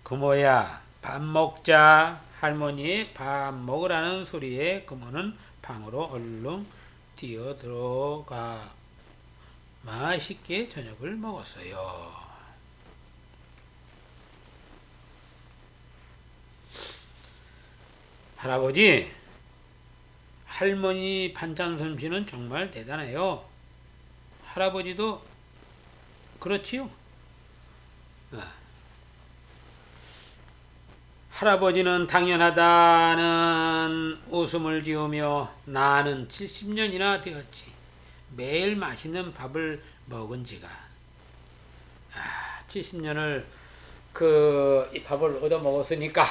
금호야, 밥 먹자. 할머니의 밥 먹으라는 소리에 금호는 방으로 얼른 뛰어들어가 맛있게 저녁을 먹었어요. 할아버지, 할머니 반찬 솜씨는 정말 대단해요. 할아버지도 그렇지요? 할아버지는 당연하다는 웃음을 지으며, 나는 70년이나 되었지. 매일 맛있는 밥을 먹은 지가. 70년을 이 밥을 얻어 먹었으니까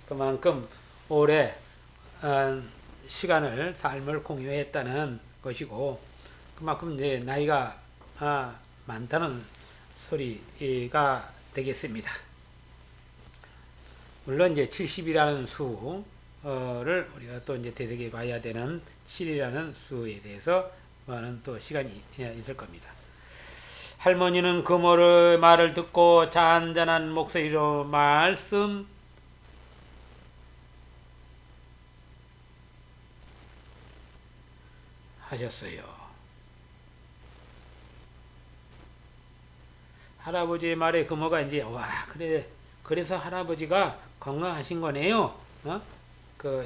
그만큼 오래 시간을, 삶을 공유했다는 것이고, 그만큼 이제 나이가 많다는 소리가 되겠습니다. 물론 이제 70이라는 수를 우리가 또 이제 되새겨 봐야 되는 7이라는 수에 대해서 많은 또 시간이 있을 겁니다. 할머니는 금호의 말을 듣고 잔잔한 목소리로 말씀하셨어요. 할아버지의 말에 금어가 이제 그래서 할아버지가 건강하신 거네요.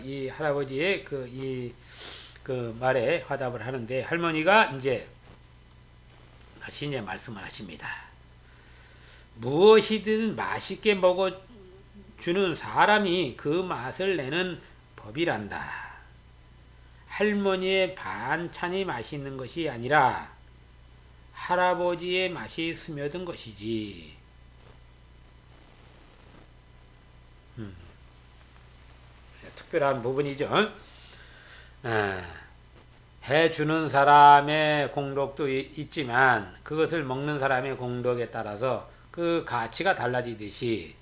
이 할아버지의 그 말에 화답을 하는데 할머니가 이제 다시 이제 말씀을 하십니다. 무엇이든 맛있게 먹어주는 사람이 그 맛을 내는 법이란다. 할머니의 반찬이 맛있는 것이 아니라 할아버지의 맛이 스며든 것이지. 특별한 부분이죠. 해주는 사람의 공덕도 있지만 그것을 먹는 사람의 공덕에 따라서 그 가치가 달라지듯이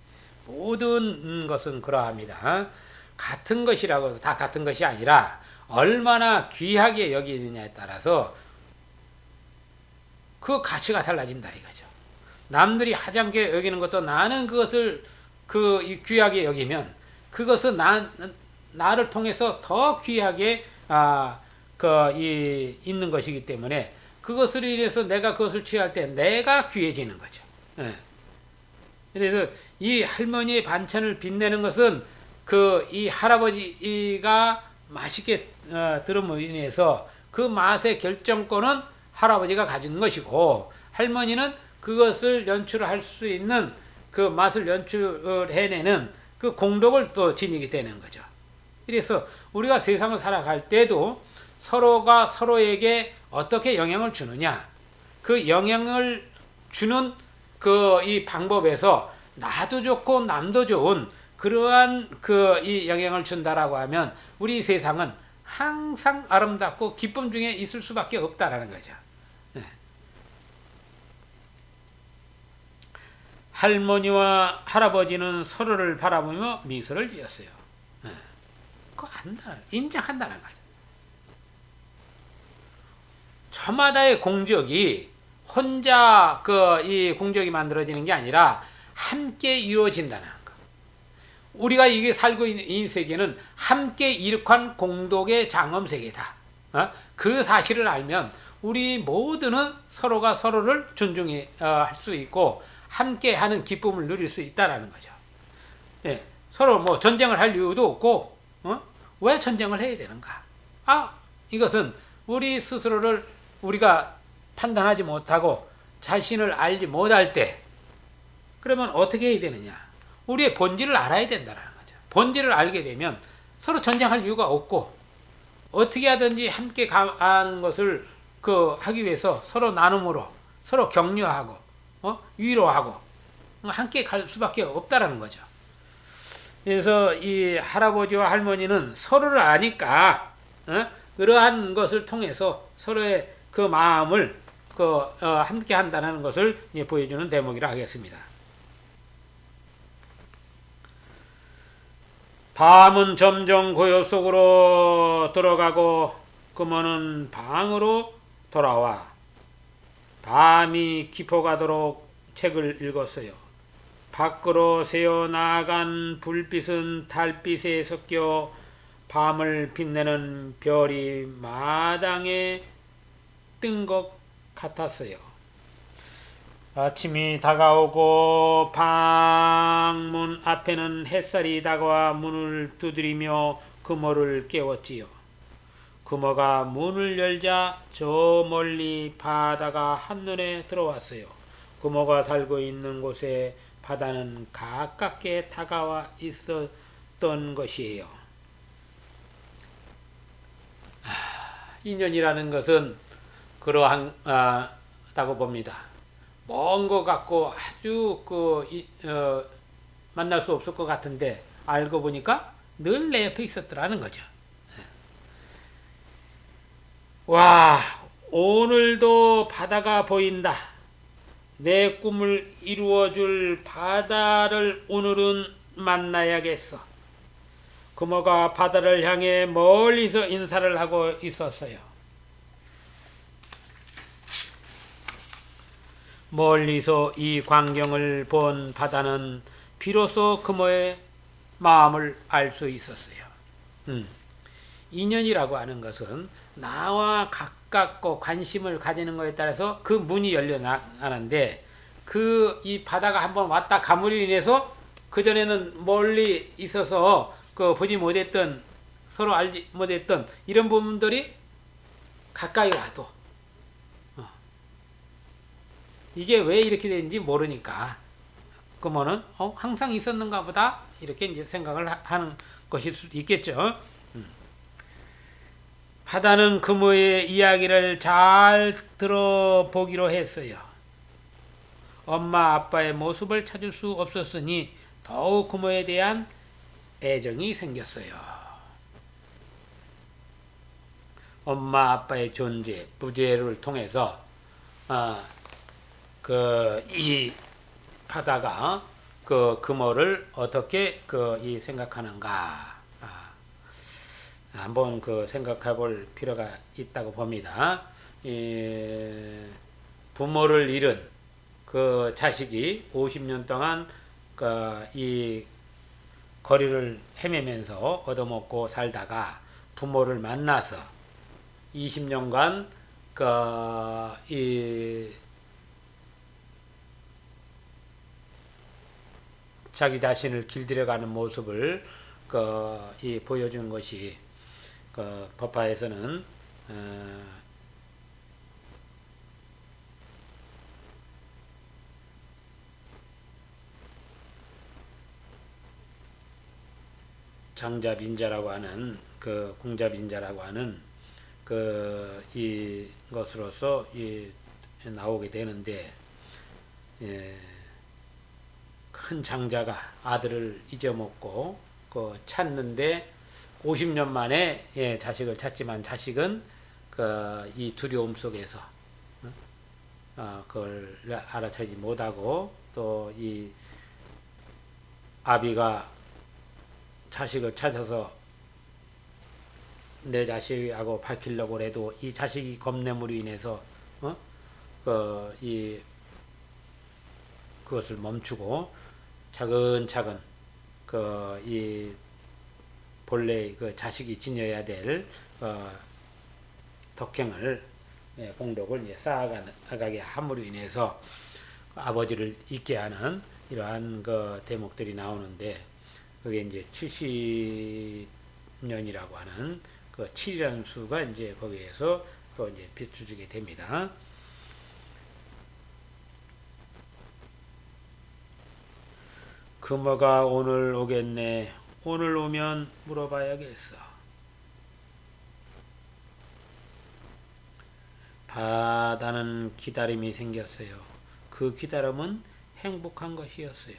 모든 것은 그러합니다. 같은 것이라고 해서 다 같은 것이 아니라 얼마나 귀하게 여기느냐에 따라서 그 가치가 달라진다 이거죠. 남들이 하찮게 여기는 것도 나는 그것을 귀하게 여기면 그것은 나를 통해서 더 귀하게 있는 것이기 때문에 그것을 인해서 내가 그것을 취할 때 내가 귀해지는 거죠. 그래서 이 할머니의 반찬을 빛내는 것은 이 할아버지가 맛있게 들음으로 인해서 그 맛의 결정권은 할아버지가 가진 것이고 할머니는 그것을 연출할 수 있는 그 맛을 연출해내는 그 공덕을 또 지니게 되는 거죠. 그래서 우리가 세상을 살아갈 때도 서로가 서로에게 어떻게 영향을 주느냐, 그 영향을 주는 이 방법에서 나도 좋고 남도 좋은 그러한 이 영향을 준다라고 하면 우리 세상은 항상 아름답고 기쁨 중에 있을 수밖에 없다라는 거죠. 할머니와 할아버지는 서로를 바라보며 미소를 지었어요. 그거 인정한다는 거죠. 저마다의 공적이 혼자 이 공적이 만들어지는 게 아니라 함께 이루어진다는 거. 우리가 이게 살고 있는 이 세계는 함께 이룩한 공덕의 장엄 세계다. 그 사실을 알면 우리 모두는 서로가 서로를 존중할 수 있고 함께하는 기쁨을 누릴 수 있다라는 거죠. 서로 뭐 전쟁을 할 이유도 없고, 왜 전쟁을 해야 되는가? 이것은 우리 스스로를 우리가 판단하지 못하고 자신을 알지 못할 때, 그러면 어떻게 해야 되느냐? 우리의 본질을 알아야 된다는 거죠. 본질을 알게 되면 서로 전쟁할 이유가 없고, 어떻게 하든지 함께 가는 것을 하기 위해서 서로 나눔으로, 서로 격려하고, 위로하고, 함께 갈 수밖에 없다라는 거죠. 그래서 이 할아버지와 할머니는 서로를 아니까, 그러한 것을 통해서 서로의 그 마음을 함께 한다는 것을 보여주는 대목이라 하겠습니다. 밤은 점점 고요 속으로 들어가고 금어는 방으로 돌아와 밤이 깊어가도록 책을 읽었어요. 밖으로 새어나간 불빛은 달빛에 섞여 밤을 빛내는 별이 마당에 뜬 것 같았어요. 아침이 다가오고 방문 앞에는 햇살이 다가와 문을 두드리며 금어를 깨웠지요. 금어가 문을 열자 저 멀리 바다가 한눈에 들어왔어요. 금어가 살고 있는 곳에 바다는 가깝게 다가와 있었던 것이에요. 인연이라는 것은 그러하다고 봅니다. 먼 것 같고 아주 만날 수 없을 것 같은데 알고 보니까 늘 내 옆에 있었더라는 거죠. 와, 오늘도 바다가 보인다. 내 꿈을 이루어줄 바다를 오늘은 만나야겠어. 금어가 바다를 향해 멀리서 인사를 하고 있었어요. 멀리서 이 광경을 본 바다는 비로소 금어의 마음을 알 수 있었어요. 인연이라고 하는 것은 나와 가깝고 관심을 가지는 것에 따라서 그 문이 열려나가는데 그 이 바다가 한번 왔다 감으로 인해서 그전에는 멀리 있어서 그 보지 못했던, 서로 알지 못했던 이런 부분들이 가까이 와도 이게 왜 이렇게 되는지 모르니까 그러면은 항상 있었는가 보다 이렇게 이제 생각을 하는 것일 수 있겠죠. 바다는 그모의 이야기를 잘 들어보기로 했어요. 엄마 아빠의 모습을 찾을 수 없었으니 더욱 그모에 대한 애정이 생겼어요. 엄마 아빠의 존재, 부재를 통해서 이 바다가 그 그모를 어떻게 이 생각하는가 한번 생각해 볼 필요가 있다고 봅니다. 부모를 잃은 그 자식이 50년 동안 이 거리를 헤매면서 얻어먹고 살다가 부모를 만나서 20년간 이 자기 자신을 길들여가는 모습을 이 보여준 것이 법화에서는 장자빈자라고 하는 공자빈자라고 하는 이것으로서 나오게 되는데, 큰 장자가 아들을 잊어먹고 찾는데 50년 만에 자식을 찾지만 자식은 이 두려움 속에서 그걸 알아차리지 못하고, 또 이 아비가 자식을 찾아서 내 자식하고 밝히려고 해도 이 자식이 겁내므로 인해서 그것을 멈추고 차근차근 이 본래 자식이 지녀야 될 덕행을, 공덕을 쌓아가게 함으로 인해서 아버지를 잊게 하는 이러한 대목들이 나오는데, 그게 이제 70년이라고 하는 7이라는 수가 이제 거기에서 또 이제 비춰주게 됩니다. 그모가 오늘 오겠네. 오늘 오면 물어봐야겠어. 바다는 기다림이 생겼어요. 그 기다림은 행복한 것이었어요.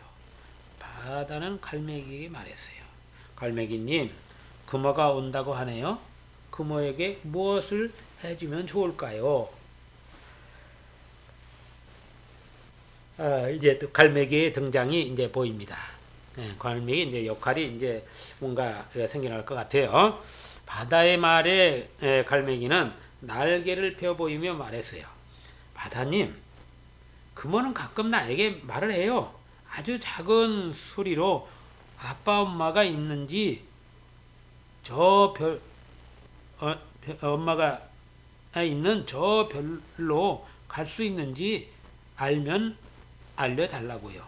바다는 갈매기에게 말했어요. 갈매기님, 그모가 온다고 하네요. 그모에게 무엇을 해주면 좋을까요? 이제 또 갈매기의 등장이 이제 보입니다. 갈매기 이제 역할이 이제 뭔가 생겨날 것 같아요. 바다의 말에 갈매기는 날개를 펴 보이며 말했어요. 바다님, 그모는 가끔 나에게 말을 해요. 아주 작은 소리로 아빠 엄마가 있는지, 엄마가 있는 저 별로 갈 수 있는지 알면 알려달라고요.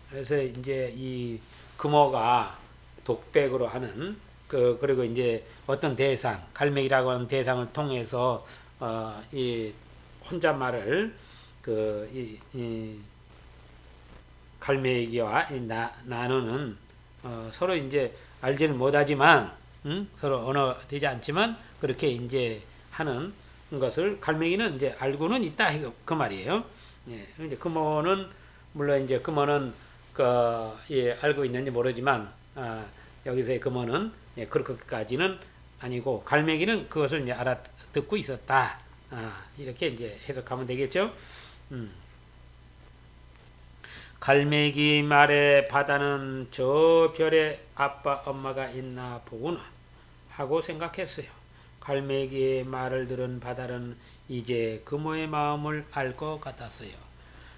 그래서 이제 이 금어가 독백으로 하는 그리고 이제 어떤 대상, 갈매기라고 하는 대상을 통해서 이 혼잣말을 이 갈매기와 나누는, 서로 이제 알지는 못하지만 서로 언어 되지 않지만 그렇게 이제 하는 것을 갈매기는 이제 알고는 있다 그 말이에요. 이제 금어는 물론 이제 금어는 알고 있는지 모르지만 여기서의 금어는 그렇게까지는 아니고 갈매기는 그것을 이제 알아듣고 있었다. 이렇게 이제 해석하면 되겠죠. 갈매기 말에 바다는 저 별에 아빠 엄마가 있나 보구나 하고 생각했어요. 갈매기의 말을 들은 바다는 이제 그모의 마음을 알 것 같았어요.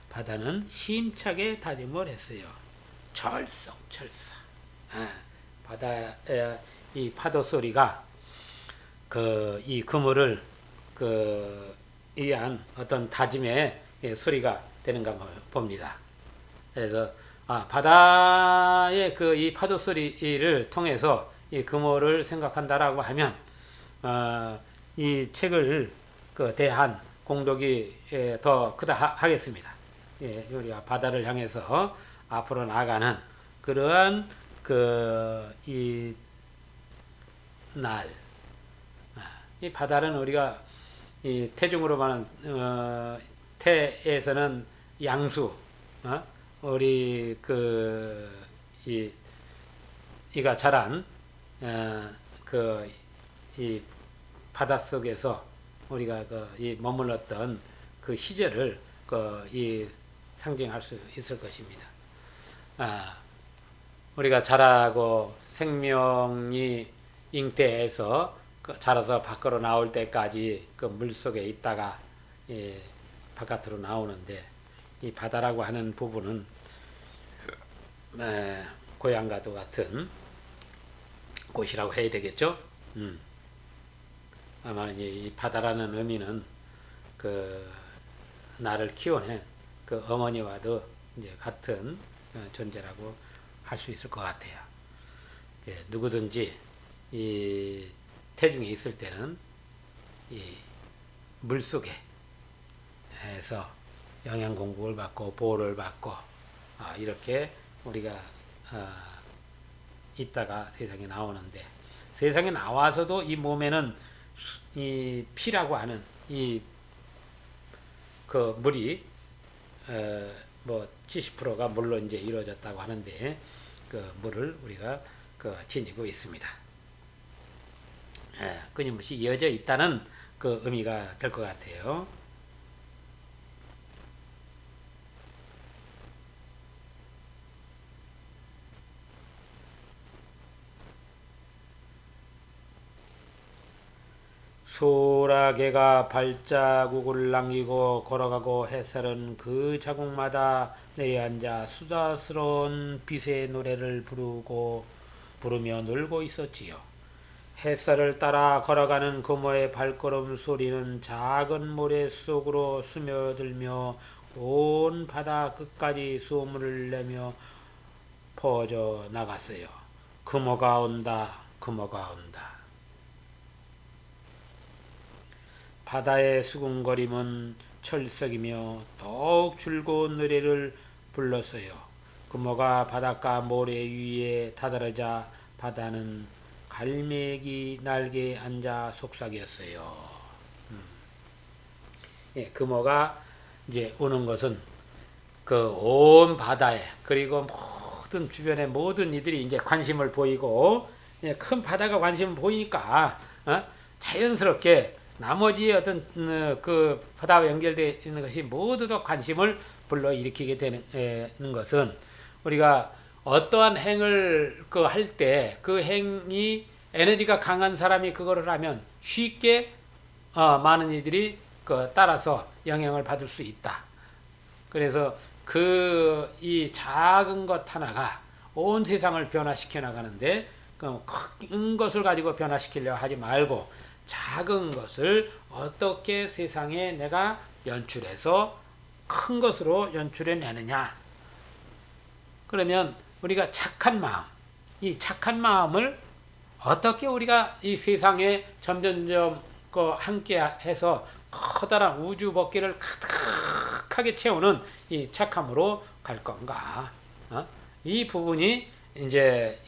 바다는 심차게 다짐을 했어요. 철썩철썩. 바다의 이 파도 소리가 이 그물을 위한 어떤 다짐의 수리가 되는가 봅니다. 그래서 바다의 이 파도 소리를 통해서 이 금오를 생각한다라고 하면 이 책을 대한 공덕이 더 크다 하겠습니다. 우리가 바다를 향해서 앞으로 나가는 그러한 이 날, 이 바다는 우리가 이 태중으로 말하는 태에서는 양수, 우리 이가 자란 이 바닷속에서 우리가 이 머물렀던 그 시절을 이 상징할 수 있을 것입니다. 우리가 자라고 생명이 잉태해서 자라서 밖으로 나올 때까지 그 물속에 있다가 바깥으로 나오는데, 이 바다라고 하는 부분은 고향과도 같은 곳이라고 해야 되겠죠. 아마 이 바다라는 의미는 나를 키워낸 어머니와도 이제 같은 존재라고 할 수 있을 것 같아요. 누구든지 이 태중에 있을 때는 이 물속에 해서 영양 공급을 받고 보호를 받고 이렇게 우리가 있다가 세상에 나오는데, 세상에 나와서도 이 몸에는 이 피라고 하는 이 물이 70%가 물로 이제 이루어졌다고 하는데, 그 물을 우리가 지니고 있습니다. 끊임없이 이어져 있다는 의미가 될 것 같아요. 소라개가 발자국을 남기고 걸어가고 햇살은 그 자국마다 내려앉아 수다스러운 빛의 노래를 부르며 놀고 있었지요. 햇살을 따라 걸어가는 금오의 발걸음 소리는 작은 모래 속으로 스며들며 온 바다 끝까지 소문을 내며 퍼져 나갔어요. 금오가 온다, 금오가 온다. 바다의 수군거림은 철썩이며 더욱 즐거운 노래를 불렀어요. 금오가 바닷가 모래 위에 다다르자 바다는 갈매기 날개에 앉아 속삭였어요. 금오가 이제 오는 것은 온 바다에, 그리고 모든 주변의 모든 이들이 이제 관심을 보이고, 큰 바다가 관심을 보이니까 자연스럽게 나머지 어떤 바다와 연결되어 있는 것이 모두 다 관심을 불러일으키게 되는 것은, 우리가 어떠한 행을 할 때 그 행이 에너지가 강한 사람이 그거를 하면 쉽게 많은 이들이 따라서 영향을 받을 수 있다. 그래서 이 작은 것 하나가 온 세상을 변화시켜 나가는데, 큰 것을 가지고 변화시키려 하지 말고 작은 것을 어떻게 세상에 내가 연출해서 큰 것으로 연출해 내느냐. 그러면 우리가 착한 마음, 이 착한 마음을 어떻게 우리가 이 세상에 점점점 함께 해서 커다란 우주 복귀를 가득하게 채우는 이 착함으로 갈 건가. 이 부분이 이제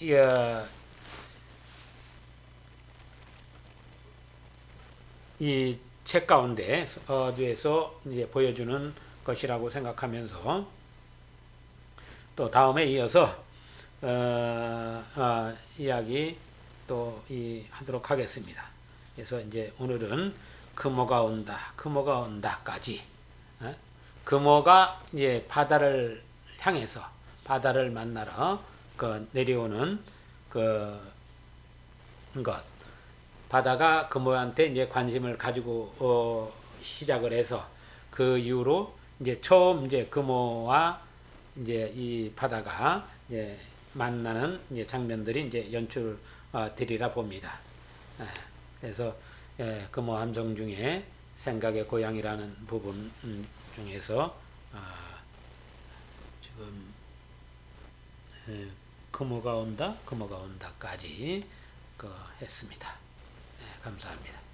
이 책 가운데 어디에서 이제 보여주는 것이라고 생각하면서, 또 다음에 이어서 이야기 또 하도록 하겠습니다. 그래서 이제 오늘은 금오가 온다, 금오가 온다까지, 금오가 이제 바다를 향해서 바다를 만나러 내려오는 것. 바다가 금오한테 이제 관심을 가지고 시작을 해서, 그 이후로 이제 처음 이제 금오와 이제 이 바다가 이제 만나는 이제 장면들이 이제 연출되리라 봅니다. 그래서 금오 함성 중에 생각의 고향이라는 부분 중에서 지금 금어가 온다까지 했습니다. 감사합니다.